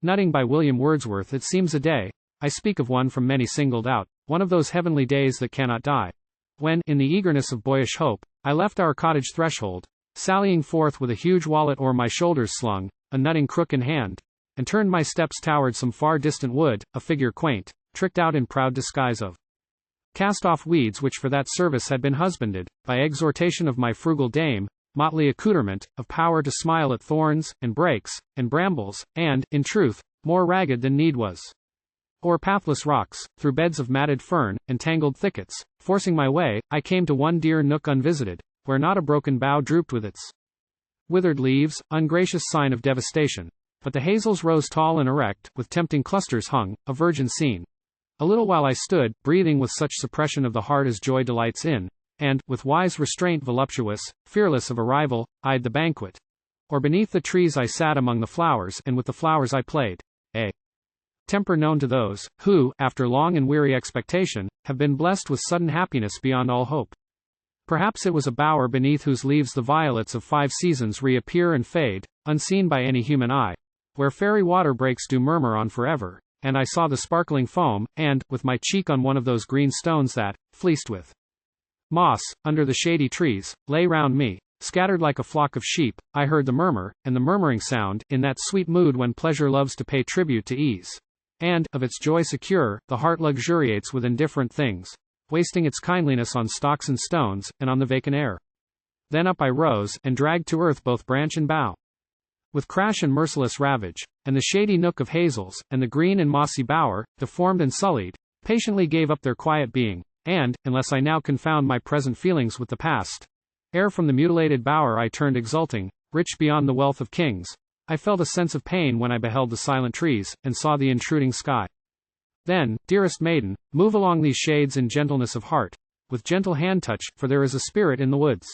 Nutting by William Wordsworth. It seems a day, I speak of one from many singled out, one of those heavenly days that cannot die, when, in the eagerness of boyish hope, I left our cottage threshold, sallying forth with a huge wallet o'er my shoulders slung, a nutting-crook in hand, and turned my steps toward some far distant wood, a figure quaint, tricked out in proud disguise of cast-off weeds which for that service had been husbanded, by exhortation of my frugal dame, Motley accoutrement, of power to smile at thorns, and brakes, and brambles, and, in truth, more ragged than need was. O'er pathless rocks, through beds of matted fern, and tangled thickets, forcing my way, I came to one dear nook unvisited, where not a broken bough drooped with its withered leaves, ungracious sign of devastation, but the hazels rose tall and erect, with tempting clusters hung, a virgin scene. A little while I stood, breathing with such suppression of the heart as joy delights in, and, with wise restraint voluptuous, fearless of arrival, eyed the banquet. Or beneath the trees I sat among the flowers, and with the flowers I played. A temper known to those, who, after long and weary expectation, have been blessed with sudden happiness beyond all hope. Perhaps it was a bower beneath whose leaves the violets of 5 seasons reappear and fade, unseen by any human eye, where fairy water breaks do murmur on forever, and I saw the sparkling foam, and, with my cheek on one of those green stones that, fleeced with moss, under the shady trees, lay round me, scattered like a flock of sheep, I heard the murmur, and the murmuring sound, in that sweet mood when pleasure loves to pay tribute to ease. And, of its joy secure, the heart luxuriates with indifferent things, wasting its kindliness on stalks and stones, and on the vacant air. Then up I rose, and dragged to earth both branch and bough. With crash and merciless ravage, and the shady nook of hazels, and the green and mossy bower, deformed and sullied, patiently gave up their quiet being, and, unless I now confound my present feelings with the past, ere from the mutilated bower I turned exulting, rich beyond the wealth of kings, I felt a sense of pain when I beheld the silent trees, and saw the intruding sky. Then, dearest maiden, move along these shades in gentleness of heart, with gentle hand touch, for there is a spirit in the woods.